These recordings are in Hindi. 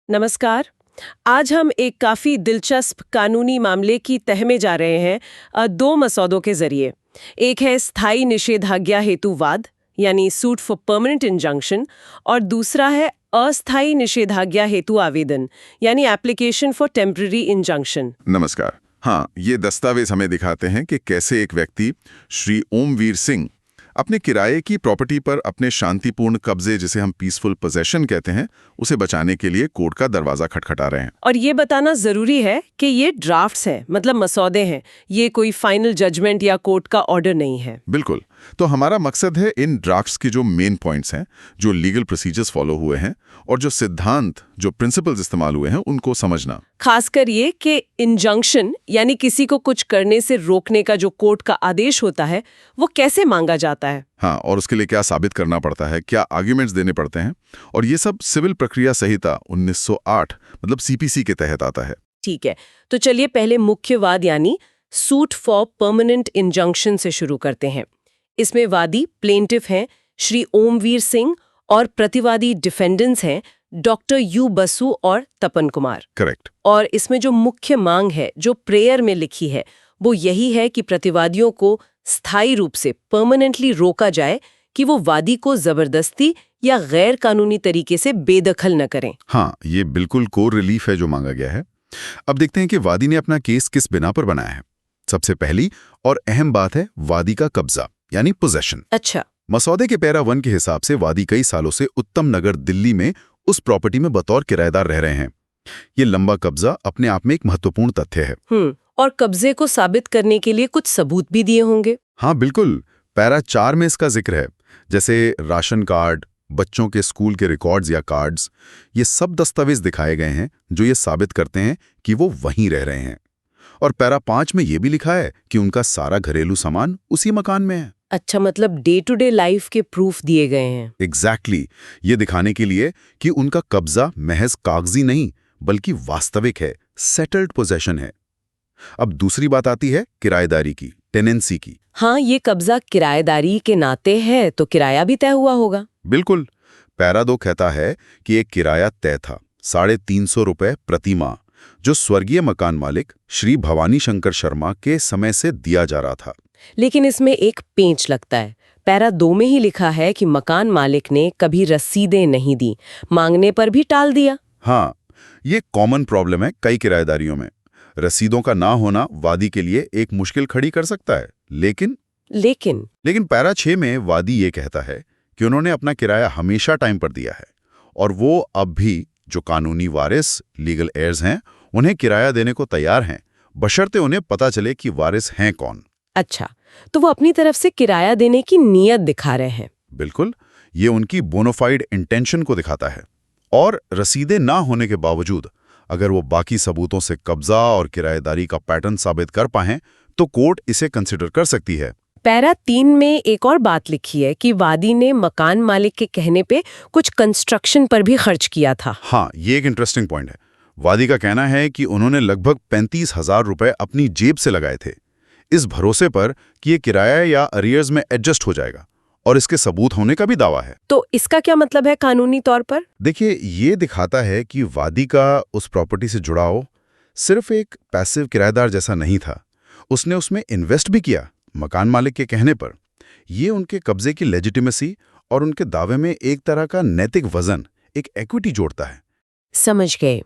नमस्कार। आज हम एक काफ़ी दिलचस्प कानूनी मामले की तह में जा रहे हैं दो मसौदों के जरिए। एक है स्थायी निषेधाज्ञा हेतु वाद यानी सूट फॉर परमानेंट इंजंक्शन और दूसरा है अस्थायी निषेधाज्ञा हेतु आवेदन यानी एप्लीकेशन फॉर टेम्पररी इंजंक्शन। नमस्कार। हाँ, ये दस्तावेज हमें दिखाते हैं कि कैसे एक व्यक्ति श्री ओमवीर सिंह अपने किराए की प्रॉपर्टी पर अपने शांतिपूर्ण कब्जे, जिसे हम पीसफुल पोजेशन कहते हैं, उसे बचाने के लिए कोर्ट का दरवाजा खटखटा रहे हैं। और ये बताना जरूरी है कि ये ड्राफ्ट्स हैं, मतलब मसौदे हैं, ये कोई फाइनल जजमेंट या कोर्ट का ऑर्डर नहीं है। बिल्कुल। तो हमारा मकसद है इन ड्राफ्ट्स के जो मेन पॉइंट्स हैं, जो लीगल प्रोसीजर्स फॉलो हुए हैं और जो सिद्धांत, जो प्रिंसिपल्स इस्तेमाल हुए हैं, उनको समझना। खासकर ये कि इंजंक्शन यानी किसी को कुछ करने से रोकने का जो कोर्ट का आदेश होता है वो कैसे मांगा जाता है। हाँ, और उसके लिए क्या साबित करना पड़ता है, क्या आर्ग्यूमेंट्स देने पड़ते हैं, और ये सब सिविल प्रक्रिया संहिता 1908 मतलब सीपीसी के तहत आता है। ठीक है, तो चलिए पहले मुख्य वाद यानी सूट फॉर परमानेंट इंजंक्शन से शुरू करते हैं। इसमें वादी प्लेंटिफ हैं श्री ओमवीर सिंह और प्रतिवादी डिफेंडेंट्स हैं डॉक्टर यू बसु और तपन कुमार। करेक्ट। और इसमें जो मुख्य मांग है, जो प्रेयर में लिखी है, वो यही है कि प्रतिवादियों को स्थायी रूप से परमानेंटली रोका जाए कि वो वादी को जबरदस्ती या गैर कानूनी तरीके से बेदखल न करें। हाँ, ये बिल्कुल कोर रिलीफ है जो मांगा गया है। अब देखते हैं कि वादी ने अपना केस किस बिना पर बनाया है। सबसे पहली और अहम बात है वादी का कब्जा यानी पोजेशन। अच्छा। मसौदे के पैरा 1 के हिसाब से वादी कई सालों से उत्तम नगर दिल्ली में उस प्रॉपर्टी में बतौर किराएदार रह रहे हैं। ये लंबा कब्जा अपने आप में एक महत्वपूर्ण तथ्य है। और कब्जे को साबित करने के लिए कुछ सबूत भी दिए होंगे। हाँ बिल्कुल, पैरा 4 में इसका जिक्र है, जैसे राशन कार्ड, बच्चों के स्कूल के रिकॉर्ड्स या कार्ड्स। ये सब दस्तावेज दिखाए गए हैं जो ये साबित करते हैं कि वो वहीं रह रहे हैं। और पैरा 5 में ये भी लिखा है कि उनका सारा घरेलू सामान उसी मकान में है। अच्छा, मतलब डे टू डे लाइफ के प्रूफ दिए गए हैं। एग्जैक्टली, ये दिखाने के लिए कि उनका कब्जा महज कागजी नहीं बल्कि वास्तविक है, सेटल्ड पोजेशन है। अब दूसरी बात आती है किराएदारी की, टेनेंसी की। हाँ, ये कब्जा किराएदारी के नाते है तो किराया भी तय हुआ होगा। बिल्कुल। पैरा 2 कहता है कि एक किराया तय था 350 रुपए प्रति माह, जो स्वर्गीय मकान मालिक श्री भवानी शंकर शर्मा के समय से दिया जा रहा था। लेकिन इसमें एक पेंच लगता है। पैरा 2 में ही लिखा है कि मकान मालिक ने कभी रसीदें नहीं दी, मांगने पर भी टाल दिया। हाँ, ये कॉमन प्रॉब्लम है कई किराएदारियों में। रसीदों का ना होना वादी के लिए एक मुश्किल खड़ी कर सकता है। लेकिन पैरा 6 में वादी ये कहता है कि उन्होंने अपना किराया हमेशा टाइम पर दिया है और वो अब भी जो कानूनी वारिस, लीगल एयर्स हैं, उन्हें किराया देने को तैयार हैं, बशर्ते उन्हें पता चले कि वारिस हैं कौन। अच्छा, तो वो अपनी तरफ से किराया देने की नीयत दिखा रहे हैं। बिल्कुल, ये उनकी बोनाफाइड इंटेंशन को दिखाता है। और रसीदें ना होने के बावजूद अगर वो बाकी सबूतों से कब्जा और किराएदारी का पैटर्न साबित कर पाएं तो कोर्ट इसे कंसिडर कर सकती है। पैरा 3 में एक और बात लिखी है कि वादी ने मकान मालिक के कहने पे कुछ कंस्ट्रक्शन पर भी खर्च किया था। हाँ, ये एक इंटरेस्टिंग पॉइंट है। वादी का कहना है कि उन्होंने लगभग 35,000 रुपए अपनी जेब से लगाए थे, इस भरोसे पर कि ये किराया या अरियर्स में एडजस्ट हो जाएगा, और इसके सबूत होने का भी दावा है। तो इसका क्या मतलब है कानूनी तौर पर? देखिए, ये दिखाता है कि वादी का उस प्रॉपर्टी से जुड़ाव सिर्फ एक पैसिव किराएदार जैसा नहीं था, उसने उसमें इन्वेस्ट भी किया मकान मालिक के कहने पर। ये उनके कब्जे की लेजिटिमेसी और उनके दावे में एक तरह का नैतिक वजन, एक इक्विटी जोड़ता है। समझ गए।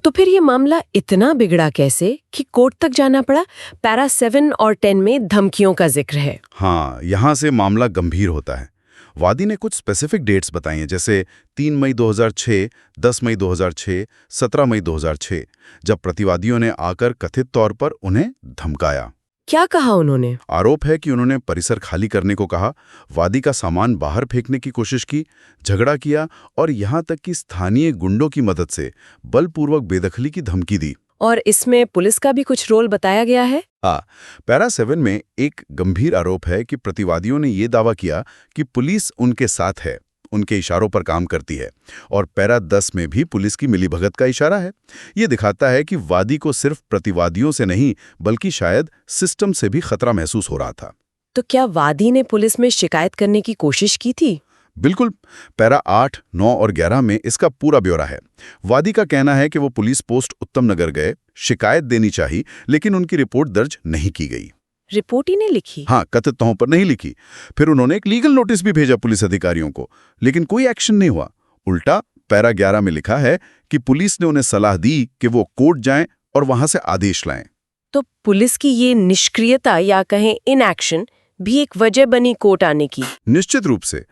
तो फिर ये मामला इतना बिगड़ा कैसे कि कोर्ट तक जाना पड़ा? पैरा 7 और 10 में धमकियों का जिक्र है। हाँ, यहाँ से मामला गंभीर होता है। वादी ने कुछ स्पेसिफिक डेट्स बताई हैं, जैसे 3 मई 2006, 10 मई 2006, 17 मई 2006, जब प्रतिवादियों ने आकर कथित तौर पर उन्हें धमकाया। क्या कहा उन्होंने? आरोप है कि उन्होंने परिसर खाली करने को कहा, वादी का सामान बाहर फेंकने की कोशिश की, झगड़ा किया और यहाँ तक कि स्थानीय गुंडों की मदद से बलपूर्वक बेदखली की धमकी दी। और इसमें पुलिस का भी कुछ रोल बताया गया है? हाँ, पैरा 7 में एक गंभीर आरोप है कि प्रतिवादियों ने ये दावा किया कि पुलिस उनके साथ है, उनके इशारों पर काम करती है। और पैरा 10 में भी पुलिस की मिलीभगत का इशारा है। ये दिखाता है कि वादी को सिर्फ प्रतिवादियों से नहीं बल्कि शायद सिस्टम से भी खतरा महसूस हो रहा था। तो क्या वादी ने पुलिस में शिकायत करने की कोशिश की थी? बिल्कुल। पैरा 8, 9 और 11 में इसका पूरा ब्यौरा है। वादी का कहना है कि वो पुलिस पोस्ट उत्तम नगर गए, शिकायत देनी चाहिए, लेकिन उनकी रिपोर्ट दर्ज नहीं की गई। रिपोर्ट ही नहीं लिखी? हाँ, कथित तौर पर नहीं लिखी। फिर उन्होंने एक लीगल नोटिस भी भेजा पुलिस अधिकारियों को, लेकिन कोई एक्शन नहीं हुआ। उल्टा पैरा 11 में लिखा है कि पुलिस ने उन्हें सलाह दी कि वो कोर्ट जाएं और वहां से आदेश लाएं। तो पुलिस की ये निष्क्रियता या कहें इनएक्शन भी एक वजह बनी कोर्ट आने की? निश्चित रूप से।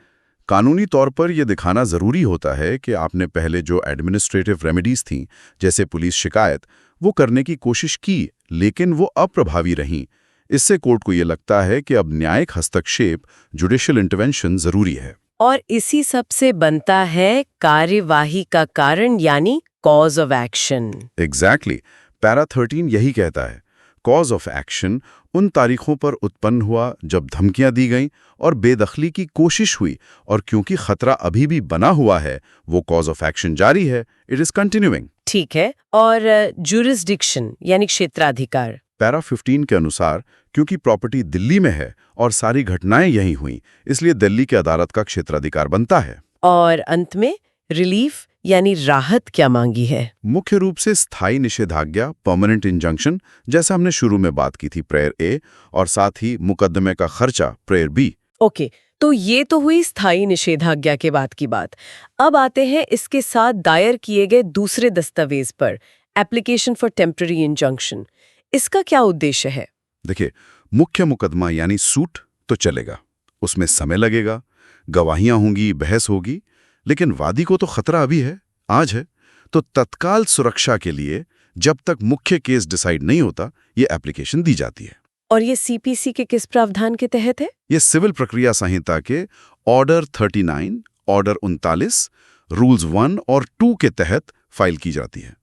कानूनी तौर पर यह दिखाना जरूरी होता है कि आपने पहले जो एडमिनिस्ट्रेटिव रेमेडीज थीं, जैसे पुलिस शिकायत, वो करने की कोशिश की, लेकिन वो अप्रभावी रहीं। इससे कोर्ट को ये लगता है कि अब न्यायिक हस्तक्षेप, जुडिशियल इंटरवेंशन जरूरी है। और इसी सब से बनता है कार्यवाही का कारण, यानी cause of action. Exactly. Para 13 यही कहता है। कॉज ऑफ एक्शन उन तारीखों पर उत्पन्न हुआ जब धमकियां दी गईं और बेदखली की कोशिश हुई, और क्योंकि खतरा अभी भी बना हुआ है, वो कॉज ऑफ एक्शन जारी है। It is continuing. ठीक है। और जुरिस्डिक्शन यानी क्षेत्राधिकार? पैरा 15 के अनुसार क्योंकि प्रॉपर्टी दिल्ली में है और सारी घटनाएं यहीं हुई, इसलिए दिल्ली की अदालत का क्षेत्राधिकार बनता है। और अंत में रिलीफ यानी राहत क्या मांगी है? मुख्य रूप से स्थायी निषेधाज्ञा, परमानेंट इंजंक्शन, जैसा हमने शुरू में बात की थी, प्रेयर ए, और साथ ही मुकदमे का खर्चा, प्रेयर बी। ओके, तो ये तो हुई स्थायी निषेधाज्ञा के बाद की बात। अब आते हैं इसके साथ दायर किए गए दूसरे दस्तावेज पर, एप्लीकेशन फॉर टेम्पररी इंजंक्शन। इसका क्या उद्देश्य है? देखिए, मुख्य मुकदमा यानी सूट तो चलेगा, उसमें समय लगेगा, गवाहियां होंगी, बहस होगी, लेकिन वादी को तो खतरा अभी है, आज है। तो तत्काल सुरक्षा के लिए जब तक मुख्य केस डिसाइड नहीं होता, ये एप्लीकेशन दी जाती है। और ये सीपीसी के किस प्रावधान के तहत है? ये सिविल प्रक्रिया संहिता के ऑर्डर 39, ऑर्डर 39, रूल्स 1 और 2 के तहत फाइल की जाती है।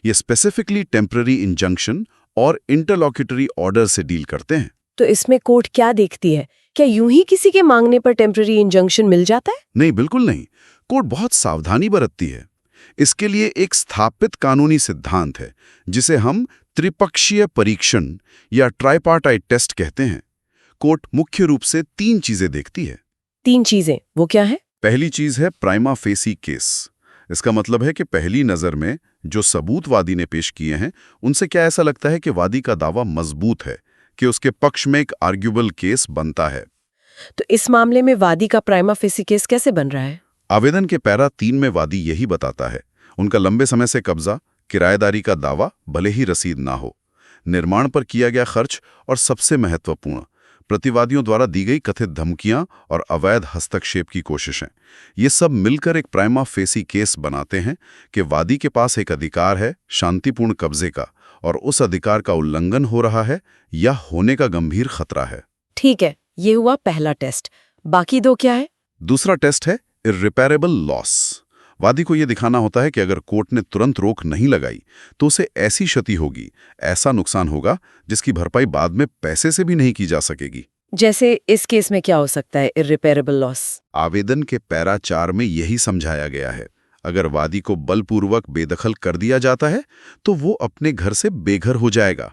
ये स्पेसिफिकली टेम्पररी इंजंक्शन और इंटरलॉक्यूटरी ऑर्डर से डील करते हैं। तो इसमें कोर्ट क्या देखती है? क्या यूं ही किसी के मांगने पर टेम्पररी इंजंक्शन मिल जाता है? नहीं, बिल्कुल नहीं। कोर्ट बहुत सावधानी बरतती है। इसके लिए एक स्थापित कानूनी सिद्धांत है, जिसे हम त्रिपक्षीय परीक्षण या ट्राइपार्टाइट टेस्ट कहते हैं। कोर्ट मुख्य रूप से 3 चीजें देखती है। 3 चीजें, वो क्या है? पहली चीज है प्राइमा फेसी केस। इसका मतलब है कि पहली नजर में जो सबूत वादी ने पेश किए हैं, उनसे क्या ऐसा लगता है कि वादी का दावा मजबूत है, कि उसके पक्ष में एक आर्ग्यूबल केस बनता है। तो इस मामले में वादी का प्राइमा फेसी केस कैसे बन रहा है? आवेदन के पैरा 3 में वादी यही बताता है। उनका लंबे समय से कब्जा, किराएदारी का दावा, भले ही रसीद ना हो, निर्माण पर किया गया खर्च, और सबसे महत्वपूर्ण, प्रतिवादियों द्वारा दी गई कथित धमकियां और अवैध हस्तक्षेप की कोशिशें। ये सब मिलकर एक प्राइमा फेसी केस बनाते हैं कि वादी के पास एक अधिकार है शांतिपूर्ण कब्जे का, और उस अधिकार का उल्लंघन हो रहा है या होने का गंभीर खतरा है। ठीक है, ये हुआ पहला टेस्ट। बाकी 2 क्या है? दूसरा टेस्ट है इर्रिपेरेबल लॉस। वादी को यह दिखाना होता है कि अगर कोर्ट ने तुरंत रोक नहीं लगाई तो उसे ऐसी क्षति होगी, ऐसा नुकसान होगा, जिसकी भरपाई बाद में पैसे से भी नहीं की जा सकेगी। जैसे इस केस में क्या हो सकता है इर्रिपेरेबल लॉस? आवेदन के पैरा 4 में यही समझाया गया है। अगर वादी को बलपूर्वक बेदखल कर दिया जाता है तो वो अपने घर से बेघर हो जाएगा।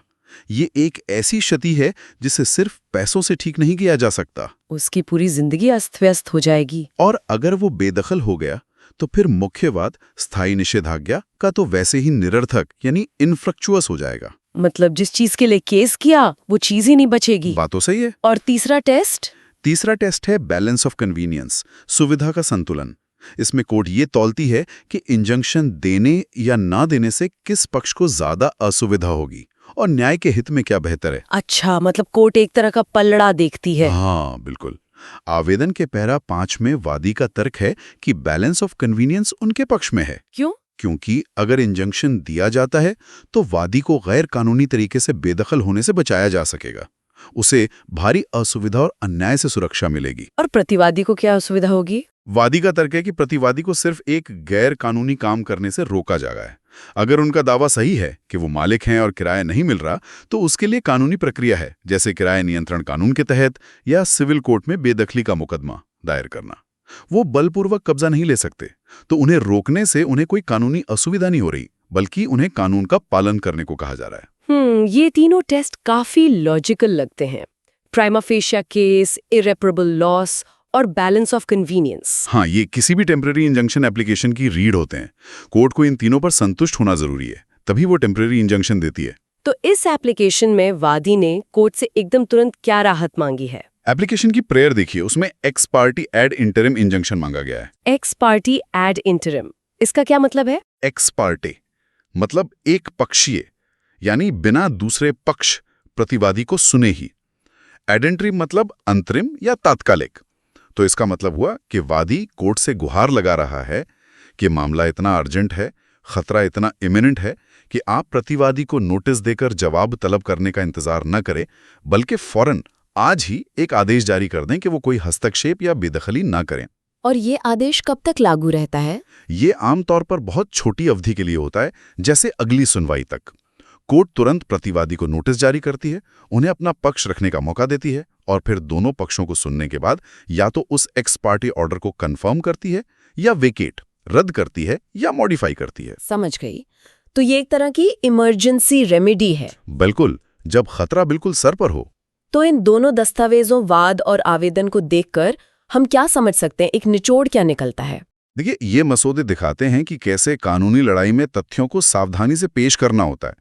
ये एक ऐसी क्षति है जिसे सिर्फ पैसों से ठीक नहीं किया जा सकता। उसकी पूरी जिंदगी अस्त-व्यस्त हो जाएगी। और अगर वो बेदखल हो गया तो फिर मुख्यवाद स्थायी निषेधाज्ञा का तो वैसे ही निरर्थक यानी इनफ्रक्चुअस हो जाएगा। मतलब जिस चीज के लिए केस किया वो चीज ही नहीं बचेगी। बात तो सही है। और तीसरा टेस्ट? तीसरा टेस्ट है बैलेंस ऑफ कन्वीनियंस, सुविधा का संतुलन। इसमें कोर्ट ये तौलती है कि इंजंक्शन देने या ना देने से किस पक्ष को ज्यादा असुविधा होगी और न्याय के हित में क्या बेहतर है। अच्छा, मतलब कोर्ट एक तरह का पलड़ा देखती है। हाँ, बिल्कुल। आवेदन के पैरा 5 में वादी का तर्क है कि बैलेंस ऑफ कन्वीनियंस उनके पक्ष में है। क्यों? क्योंकि अगर इंजंक्शन दिया जाता है तो वादी को गैर कानूनी तरीके से बेदखल होने से बचाया जा सकेगा। उसे भारी असुविधा और अन्याय से सुरक्षा मिलेगी। और प्रतिवादी को क्या असुविधा होगी? वादी का तर्क है कि प्रतिवादी को सिर्फ एक गैर कानूनी काम करने से रोका जाएगा है। अगर उनका दावा सही है कि वो मालिक हैं और किराया नहीं मिल रहा, तो उसके लिए कानूनी प्रक्रिया है, जैसे किराया नियंत्रण कानून के तहत या सिविल कोर्ट में बेदखली का मुकदमा दायर करना। वो बलपूर्वक कब्जा नहीं ले सकते, तो उन्हें रोकने से उन्हें कोई कानूनी असुविधा नहीं हो रही, बल्कि उन्हें कानून का पालन करने को कहा जा रहा है। ये तीनों टेस्ट काफी लॉजिकल लगते हैं। Prima fascia case, irreparable loss और बैलेंस ऑफ कन्वीनियंस। हाँ, ये किसी भी टेम्पररी इंजंक्शन एप्लीकेशन की रीड होते हैं। कोर्ट को इन तीनों पर संतुष्ट होना जरूरी है, तभी वो टेम्पररी इंजंक्शन देती है। तो इस एप्लीकेशन में वादी ने कोर्ट से एकदम तुरंत क्या राहत मांगी है? एप्लीकेशन की प्रेयर देखिए, उसमें ex parte ad interim injunction मांगा गया है। एक्स पार्टी एड इंटरिम, इसका क्या मतलब है? एक्स पार्टे मतलब एक पक्षीय, यानी बिना दूसरे पक्ष प्रतिवादी को सुने ही। एडेंट्रीम मतलब अंतरिम या तात्कालिक। तो इसका मतलब हुआ कि वादी कोर्ट से गुहार लगा रहा है कि मामला इतना अर्जेंट है, खतरा इतना इमिनेंट है कि आप प्रतिवादी को नोटिस देकर जवाब तलब करने का इंतजार न करें, बल्कि फौरन आज ही एक आदेश जारी कर दें कि वो कोई हस्तक्षेप या बेदखली ना करें। और ये आदेश कब तक लागू रहता है? ये आमतौर पर बहुत छोटी अवधि के लिए होता है, जैसे अगली सुनवाई तक। कोर्ट तुरंत प्रतिवादी को नोटिस जारी करती है, उन्हें अपना पक्ष रखने का मौका देती है और फिर दोनों पक्षों को सुनने के बाद या तो उस एक्स पार्टी ऑर्डर को कंफर्म करती है या वेकेट रद्द करती है या मॉडिफाई करती है। समझ गई। तो ये एक तरह की इमरजेंसी रेमेडी है। बिल्कुल, जब खतरा बिल्कुल सर पर हो। तो इन दोनों दस्तावेजों, वाद और आवेदन को देखकर हम क्या समझ सकते हैं, एक निचोड़ क्या निकलता है? देखिए, ये मसौदे दिखाते हैं कि कैसे कानूनी लड़ाई में तथ्यों को सावधानी से पेश करना होता है।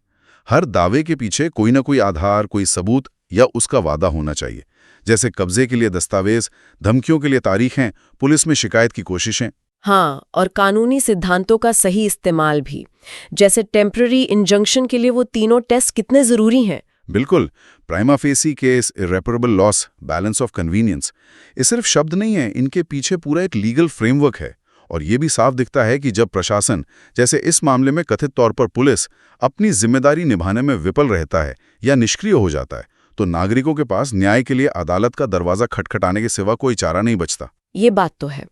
हर दावे के पीछे कोई ना कोई आधार, कोई सबूत या उसका वादा होना चाहिए। जैसे कब्जे के लिए दस्तावेज, धमकियों के लिए तारीखें, पुलिस में शिकायत की कोशिशें। हाँ, और कानूनी सिद्धांतों का सही इस्तेमाल भी। जैसे टेम्पररी इंजंक्शन के लिए वो तीनों टेस्ट कितने जरूरी हैं। बिल्कुल, prima facie case, irreparable loss, balance of convenience, ये सिर्फ शब्द नहीं है, इनके पीछे पूरा एक लीगल फ्रेमवर्क है। और ये भी साफ दिखता है कि जब प्रशासन, जैसे इस मामले में कथित तौर पर पुलिस, अपनी जिम्मेदारी निभाने में विफल रहता है या निष्क्रिय हो जाता है, तो नागरिकों के पास न्याय के लिए अदालत का दरवाजा खटखटाने के सिवा कोई चारा नहीं बचता। ये बात तो है।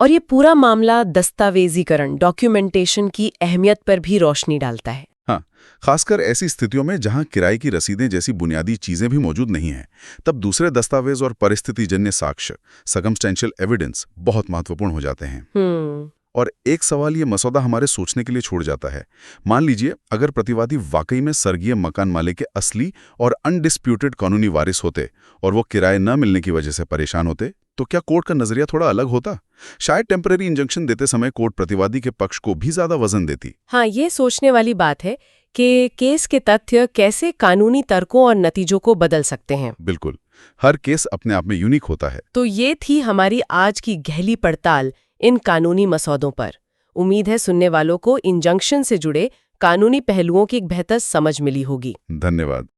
और ये पूरा मामला दस्तावेजीकरण, डॉक्यूमेंटेशन की अहमियत पर भी रोशनी डालता है। हाँ, खासकर ऐसी स्थितियों में जहां किराए की रसीदें जैसी बुनियादी चीजें भी मौजूद नहीं हैं, तब दूसरे दस्तावेज और परिस्थितिजन्य साक्ष्य, सर्कमस्टेंशियल एविडेंस, बहुत महत्वपूर्ण हो जाते हैं। और एक सवाल ये मसौदा हमारे सोचने के लिए छोड़ जाता है। मान लीजिए, अगर प्रतिवादी वाकई में स्वर्गीय मकान मालिक के असली और अनडिस्प्यूटेड कानूनी वारिस होते और वो किराए न मिलने की वजह से परेशान होते, तो क्या कोर्ट का नजरिया थोड़ा अलग होता? शायद टेम्पररी इंजंक्शन देते समय कोर्ट प्रतिवादी के पक्ष को भी ज्यादा वजन देती। हाँ, ये सोचने वाली बात है कि केस के तथ्य कैसे कानूनी तर्कों और नतीजों को बदल सकते हैं। बिल्कुल, हर केस अपने आप में यूनिक होता है। तो ये थी हमारी आज की गहरी पड़ताल इन कानूनी मसौदों पर। उम्मीद है सुनने वालों को इंजंक्शन से जुड़े कानूनी पहलुओं की एक बेहतर समझ मिली होगी। धन्यवाद।